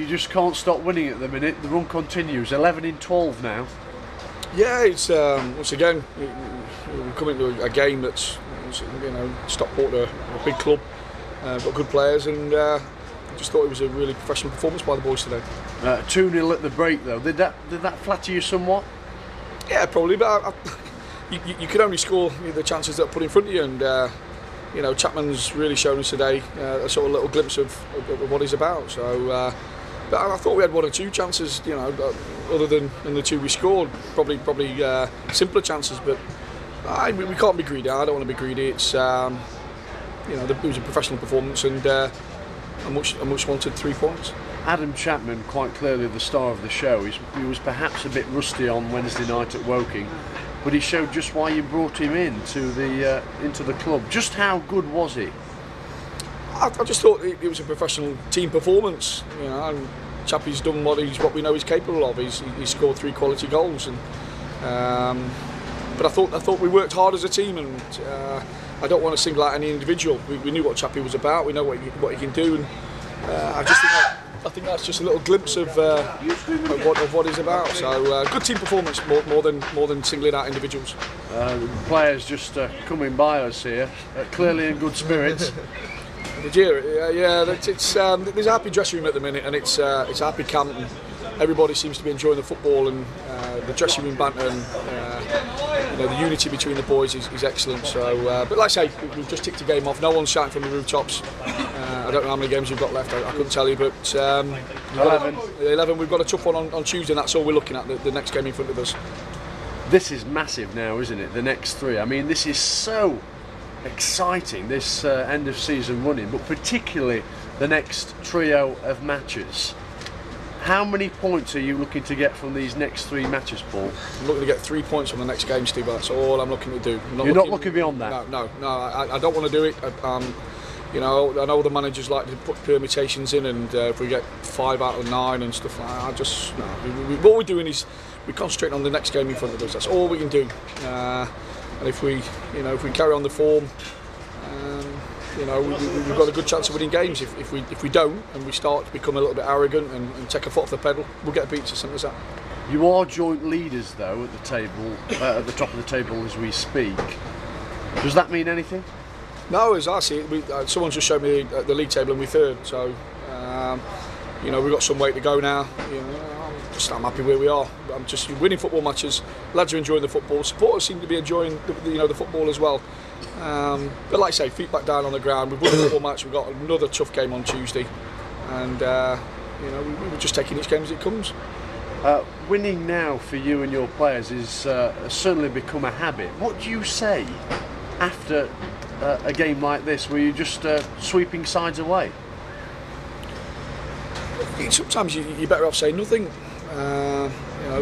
just can't stop winning at the minute. The run continues. 11 in 12 now. Yeah, it's once again we're coming to a game that's Stockport are a big club, got good players, and I just thought it was a really professional performance by the boys today. 2-0 at the break though. Did that flatter you somewhat? Yeah, probably, but you can only score the chances that are put in front of you, and Chapman's really shown us today a sort of little glimpse of what he's about. So, but I thought we had one or two chances, other than the two we scored, probably simpler chances. But we can't be greedy. I don't want to be greedy. It's it was a professional performance, and I much wanted 3 points. Adam Chapman, quite clearly the star of the show. He was perhaps a bit rusty on Wednesday night at Woking, but he showed just why you brought him into the club. Just how good was he? I just thought it was a professional team performance. And Chappie's done what we know he's capable of. He's scored 3 quality goals, and but I thought we worked hard as a team, and I don't want to single out any individual. We knew what Chappie was about. We know what he can do, and I think that's just a little glimpse of what he's about. So good team performance more than singling out individuals. Players just coming by us here, clearly in good spirits. There's a happy dressing room at the minute, and it's a happy camp, and everybody seems to be enjoying the football, and the dressing room banter, and the unity between the boys is excellent. So, but like I say, we've just ticked a game off. No one's shouting from the rooftops. I don't know how many games we've got left. I couldn't tell you, but 11. We've got a tough one on Tuesday, and that's all we're looking at. The next game in front of us. This is massive now, isn't it? The next 3. I mean, this is so exciting, this end of season running, but particularly the next trio of matches. How many points are you looking to get from these next 3 matches, Paul? I'm looking to get 3 points from the next game, Steve. That's all I'm looking to do. You're not looking beyond that? No. I don't want to do it. I know the managers like to put permutations in, and if we get 5 out of 9 and stuff like that, what we're doing is we're concentrating on the next game in front of us. That's all we can do. And if we carry on the form, we've got a good chance of winning games. If we don't, and we start to become a little bit arrogant and take a foot off the pedal, we'll get beat. As simple as that. You are joint leaders though at the table, at the top of the table as we speak. Does that mean anything? No, as I see it, someone's just showed me the league table and we're 3rd. So we've got some way to go now. I'm happy where we are. I'm just winning football matches. Lads are enjoying the football. Supporters seem to be enjoying the football as well. But like I say, feet back down on the ground. We've won a football match. We've got another tough game on Tuesday, and we're just taking each game as it comes. Winning now for you and your players is certainly become a habit. What do you say after a game like this, where you're just sweeping sides away? Sometimes you're better off saying nothing.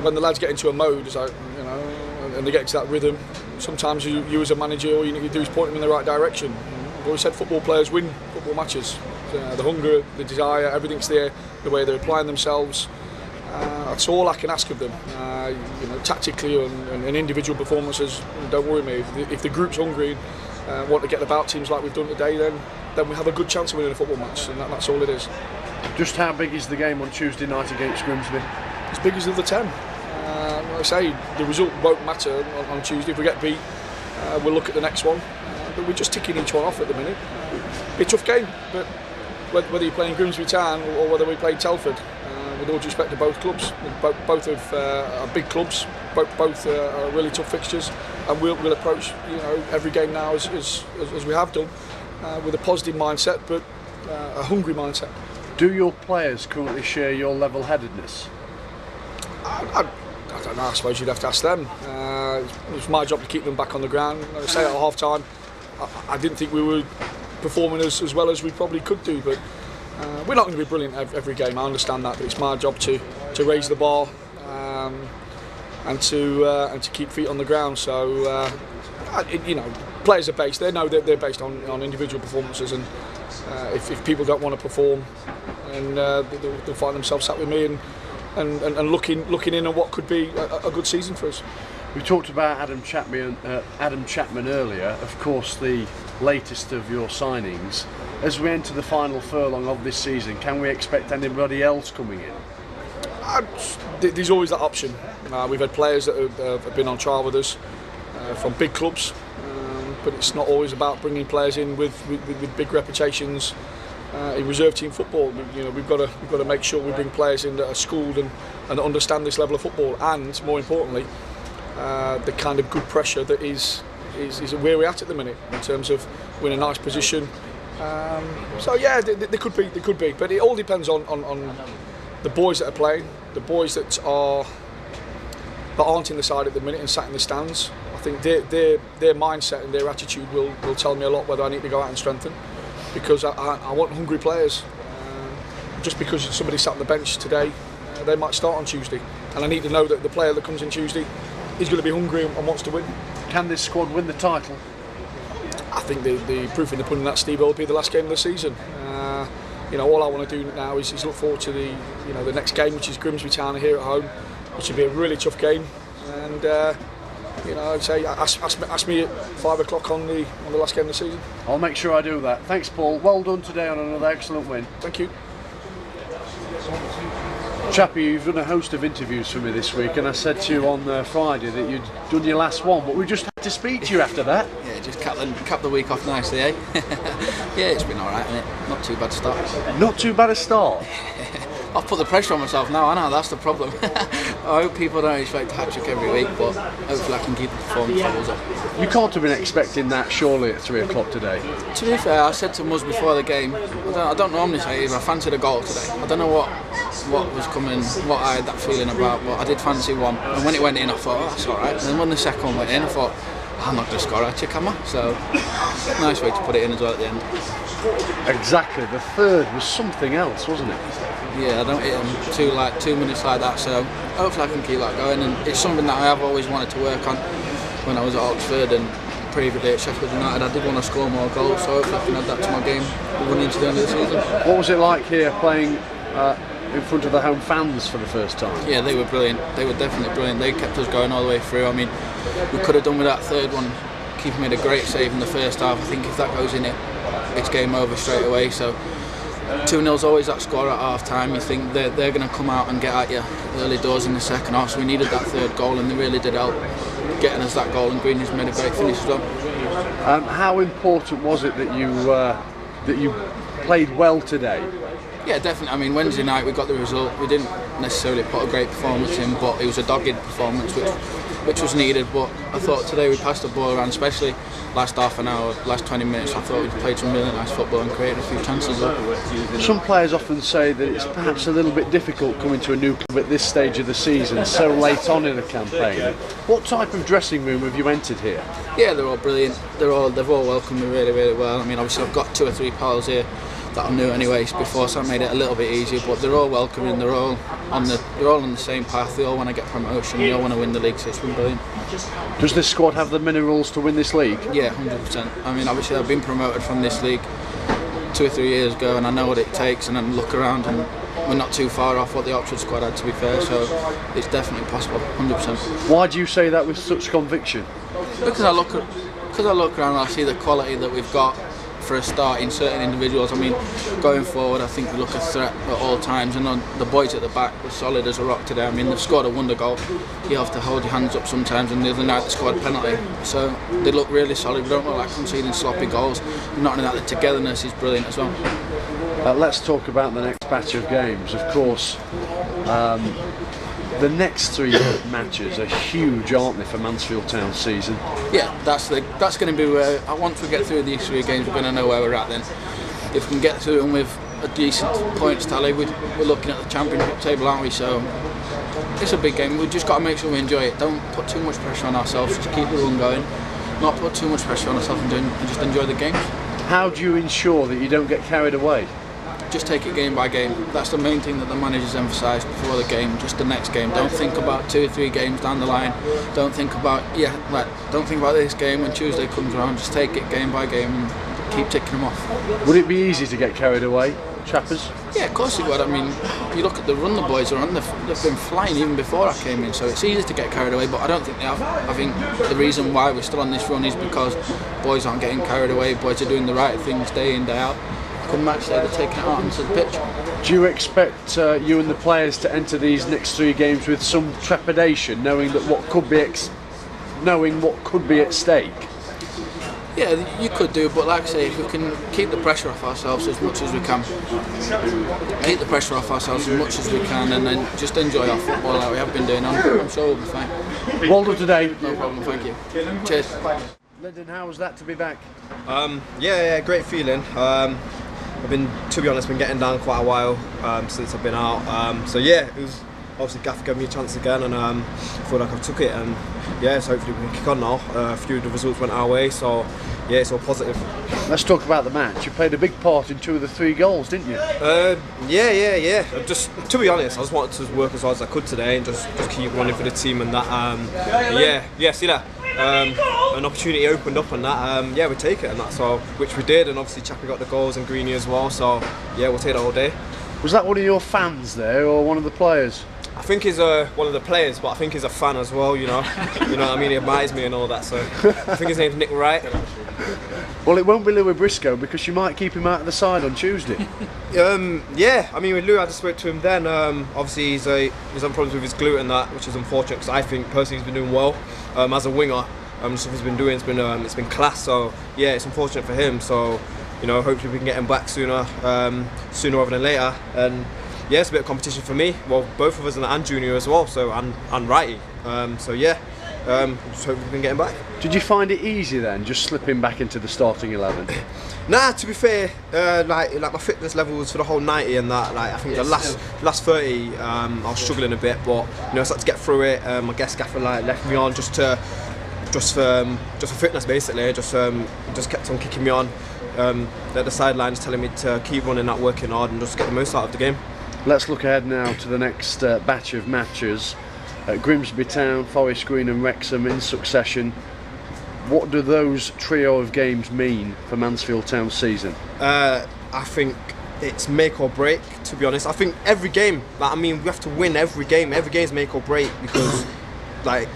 When the lads get into a mode, it's like, and they get into that rhythm, sometimes you as a manager, all you need to do is point them in the right direction. I've always said football players win football matches. The hunger, the desire, everything's there, the way they're applying themselves. That's all I can ask of them. Tactically and individual performances, don't worry me. If the group's hungry, want to get about teams like we've done today, then we have a good chance of winning a football match, and that's all it is. Just how big is the game on Tuesday night against Grimsby? As big as the other 10. Like I say, the result won't matter on Tuesday. If we get beat, we'll look at the next one. But we're just ticking each one off at the minute. Be a tough game, but whether you're playing Grimsby Town or whether we play Telford, with all due respect to both clubs, both are big clubs, both are really tough fixtures, and we'll approach every game now as we have done, with a positive mindset, but a hungry mindset. Do your players currently share your level-headedness? I don't know, I suppose you'd have to ask them. It's my job to keep them back on the ground. Like I say, at half-time, I didn't think we were performing as well as we probably could do, but we're not going to be brilliant every game, I understand that, but it's my job to raise the bar and to keep feet on the ground. So, players are based, they know that they're based on individual performances, and if people don't want to perform, and they'll find themselves sat with me and looking in on what could be a good season for us. We talked about Adam Chapman earlier, of course the latest of your signings. as we enter the final furlong of this season, can we expect anybody else coming in? There's always that option. We've had players that have been on trial with us from big clubs, but it's not always about bringing players in with big reputations in reserve team football. We've got to make sure we bring players in that are schooled and understand this level of football, and more importantly, the kind of good pressure that is where we're at the minute in terms of we're in a nice position. So yeah, there could be, but it all depends on the boys that are playing, the boys that aren't in the side at the minute and sat in the stands. I think their mindset and their attitude will tell me a lot whether I need to go out and strengthen, because I want hungry players. Just because somebody sat on the bench today, they might start on Tuesday, and I need to know that the player that comes in Tuesday is going to be hungry and wants to win. Can this squad win the title? I think the proof in the pudding that Steve will be the last game of the season. All I want to do now is look forward to the next game, which is Grimsby Town here at home, which will be a really tough game. And I'd say ask me at 5 o'clock on the last game of the season. I'll make sure I do that. Thanks, Paul. Well done today on another excellent win. Thank you. Chappie, you've done a host of interviews for me this week, and I said to you on Friday that you'd done your last one, but we just had to speak to you after that. Yeah, just cap the week off nicely, eh? Yeah, it's been alright, hasn't it? Not too bad start. Not too bad a start. I've put the pressure on myself now, I know, that's the problem. I hope people don't expect a hat-trick every week, but hopefully I can keep the performance levels up. You can't have been expecting that surely at 3 o'clock today. To be fair, I said to Muzz before the game, I don't normally say it, I fancied a goal today. I don't know what was coming, what I had that feeling about, but I did fancy one. And when it went in, I thought, oh, that's alright. And then when the second one went in, I thought, I'm not going to score a hat-trick, am I? So, nice way to put it in as well at the end. Exactly, the third was something else, wasn't it? Yeah, I don't hit them 2 minutes like that, so hopefully I can keep that going. And it's something that I have always wanted to work on when I was at Oxford and previously at Sheffield United. I did want to score more goals, so hopefully I can add that to my game running into the end of the season. What was it like here playing in front of the home fans for the first time? Yeah, they were brilliant. They were definitely brilliant. They kept us going all the way through. I mean, we could have done with that third one. Keeper made a great save in the first half. I think if that goes in, it's game over straight away. So 2-0's always that score at half time. You think they're going to come out and get at you early doors in the second half, so we needed that third goal, and they really did help getting us that goal, and Green has made a great finish as well. How important was it that you played well today? Yeah, definitely. I mean, Wednesday night we got the result. We didn't necessarily put a great performance in, but it was a dogged performance which was needed. But I thought today we passed the ball around, especially last half an hour, last 20 minutes. I thought we played some really nice football and created a few chances. Some players often say that it's perhaps a little bit difficult coming to a new club at this stage of the season, so late on in the campaign. What type of dressing room have you entered here? Yeah, they're all brilliant. They've all welcomed me really, really well. I mean, obviously I've got 2 or 3 pals here that I knew anyways before, so that made it a little bit easier. But they're all welcoming. They're all on the same path. They all want to get promotion. They all want to win the league. So it's been brilliant. Does this squad have the minerals to win this league? Yeah, 100%. I mean, obviously I've been promoted from this league 2 or 3 years ago, and I know what it takes. And then look around, and we're not too far off what the Oxford squad had, to be fair. So it's definitely possible, 100%. Why do you say that with such conviction? Because I look around and I see the quality that we've got for a start in certain individuals. I mean, going forward, I think we look a threat at all times, and on the boys at the back were solid as a rock today. I mean, they've scored a wonder goal. You have to hold your hands up sometimes, and the other night they scored a penalty. So they look really solid. We don't look like conceding sloppy goals. Not only that, the togetherness is brilliant as well. Let's talk about the next batch of games. Of course, the next 3 matches are huge, aren't they, for Mansfield Town's season? Yeah, that's going to be where, once we get through these 3 games, we're going to know where we're at then. If we can get through them with a decent points tally, we're looking at the championship table, aren't we? So it's a big game. We've just got to make sure we enjoy it. Don't put too much pressure on ourselves, just keep the run going. Not put too much pressure on ourselves and just enjoy the games. How do you ensure that you don't get carried away? Just take it game by game. That's the main thing that the managers emphasised before the game. Just the next game. Don't think about 2 or 3 games down the line. Don't think about this game when Tuesday comes around. Just take it game by game and keep ticking them off. Would it be easy to get carried away, Chappers? Yeah, of course it would. I mean, if you look at the run the boys are on, they've been flying even before I came in, so it's easy to get carried away, but I don't think they have. I think the reason why we're still on this run is because boys aren't getting carried away, boys are doing the right things day in, day out, come match day, they're taking it out onto the pitch. Do you expect you and the players to enter these next 3 games with some trepidation, knowing that what could be at stake? Yeah, you could do, but like I say, if we can keep the pressure off ourselves as much as we can, and then just enjoy our football like we have been doing, I'm sure we'll be fine. Well done today. No problem, thank you. Cheers. Lyndon, how was that to be back? Yeah, great feeling. I've been, to be honest, getting down quite a while since I've been out. So yeah, it was obviously Gaff gave me a chance again, and I feel like I've took it. And yeah, so hopefully we can kick on now. A few of the results went our way, so yeah, it's all positive. Let's talk about the match. You played a big part in 2 of the 3 goals, didn't you? Yeah. Just to be honest, I just wanted to work as hard as I could today and just keep running for the team and that. See that. An opportunity opened up on that. We take it and that. So which we did, and obviously Chappie got the goals and Greeny as well. So yeah, we'll take that all day. Was that one of your fans there, or one of the players? I think he's one of the players, but I think he's a fan as well. You know what I mean. He admires me and all that. So I think his name's Nick Wright. Well, it won't be Louis Briscoe because you might keep him out of the side on Tuesday. Yeah, I mean with Lou, I just spoke to him then. Obviously he's having problems with his glute and that, which is unfortunate because I think personally he's been doing well as a winger. Stuff he's been doing, it's been class. So yeah, it's unfortunate for him. So hopefully we can get him back sooner rather than later. And yeah, it's a bit of competition for me. Well, both of us and Junior as well. So and Righty. So yeah. Just hope we can get him back. Did you find it easy then, just slipping back into the starting 11? Nah, to be fair, like my fitness levels for the whole 90 and that, like I think the last 30, I was struggling a bit, but I started to get through it. My guest gaffer left me on just for fitness basically. Just kept on kicking me on. At the sidelines telling me to keep running that, working hard, and just get the most out of the game. Let's look ahead now to the next batch of matches. Grimsby Town, Forest Green and Wrexham in succession. What do those trio of games mean for Mansfield Town's season? I think it's make or break, to be honest. I think every game, we have to win every game. Every game is make or break because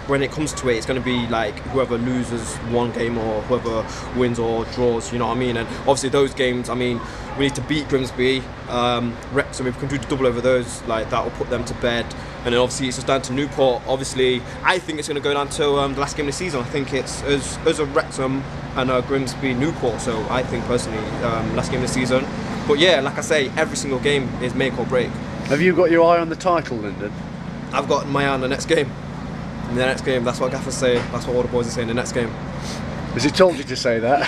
when it comes to it, it's going to be whoever loses one game or whoever wins or draws, you know what I mean? And obviously those games, we need to beat Grimsby, Wrexham. If we can do the double over those, that will put them to bed. And then obviously it's just down to Newport. Obviously, I think it's going to go down to the last game of the season. I think it's as a Wrexham and Grimsby, Newport. So I think personally, last game of the season. But yeah, like I say, every single game is make or break. Have you got your eye on the title, Lyndon? I've got my eye on the next game. In the next game, that's what gaffers say. That's what all the boys are saying. The next game. Has he told you to say that?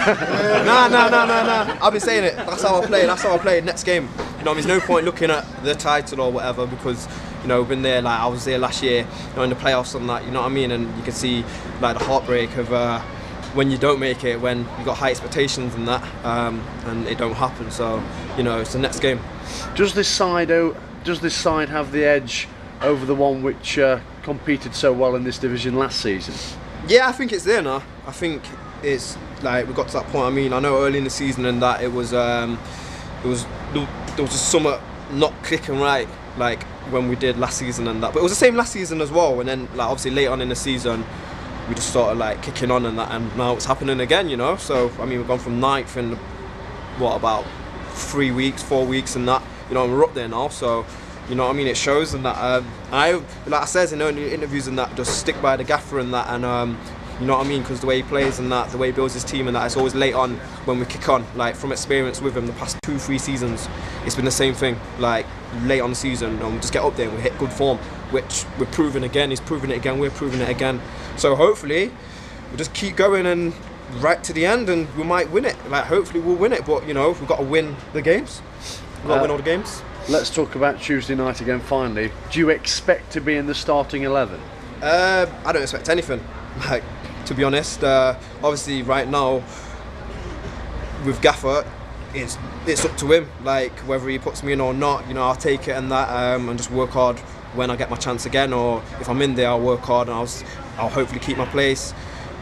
No. I've been saying it. That's how I play. Next game. There's no point looking at the title or whatever because we've been there. I was there last year, in the playoffs and that. You know what I mean? And you can see the heartbreak of when you don't make it, when you got high expectations and that, and it don't happen. So it's the next game. Does this side have the edge over the one which competed so well in this division last season? Yeah, I think it's there now. I think it's we got to that point. I know early in the season and that there was just something not clicking right, when we did last season and that. But it was the same last season as well. And then obviously late on in the season, we just started kicking on and that, and now it's happening again. So we've gone from 9th in about 4 weeks and that. We're up there now. So. It shows and that. I says in interviews and that, just stick by the gaffer and that, and because the way he plays and that, the way he builds his team and that, it's always late on when we kick on. From experience with him, the past 2-3 seasons, it's been the same thing. Late on the season, and we just get up there and we hit good form, which we're proving again. He's proving it again. We're proving it again. So hopefully, we'll just keep going and right to the end, and we might win it. Hopefully, we'll win it. But we've got to win the games. We've got to win all the games. Let's talk about Tuesday night again finally. Do you expect to be in the starting 11? I don't expect anything, to be honest. Obviously right now with Gaffer, it's up to him, whether he puts me in or not. I'll take it and that, and just work hard when I get my chance again, or if I'm in there I'll work hard and I'll hopefully keep my place.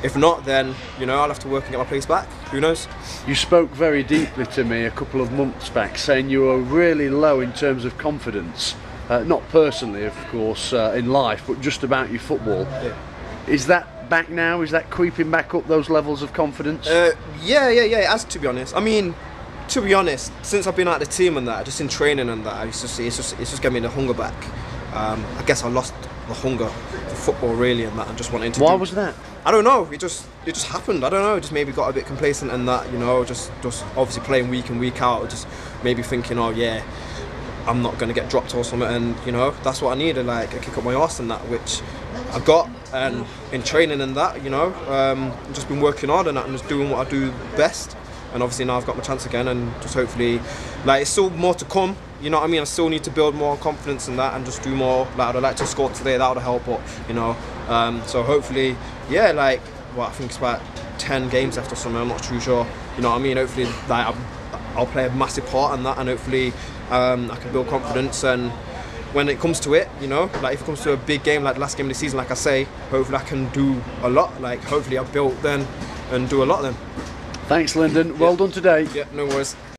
If not, then I'll have to work and get my place back. Who knows? You spoke very deeply to me a couple of months back, saying you were really low in terms of confidence. Not personally, of course, in life, but just about your football. Yeah. Is that back now? Is that creeping back up, those levels of confidence? Yeah, it has, to be honest. To to be honest, since I've been at the team and that, just in training and that, it's just getting me the hunger back. I guess I lost the hunger for football really and that, and just wanting to. Why was that? I don't know. It just happened. I don't know. Just maybe got a bit complacent and that, you know, just obviously playing week in week out, just maybe thinking, oh yeah, I'm not going to get dropped or something, and you know, that's what I needed, like a kick up my arse and that, which I got, and in training and that, you know, just been working hard and that, and just doing what I do best. And obviously now I've got my chance again, and just hopefully, like, it's still more to come. You know what I mean? I still need to build more confidence in that and just do more. Like, I'd like to score today, that would help. But you know, so hopefully, yeah, like, well, I think it's about 10 games left or something. I'm not too sure. You know what I mean? Hopefully, like, I'll play a massive part in that, and hopefully, I can build confidence. And when it comes to it, you know, like if it comes to a big game like the last game of the season, like I say, hopefully I can do a lot. Like, hopefully I've built then and do a lot then. Thanks, Lyndon. Well done today. Yeah, no worries.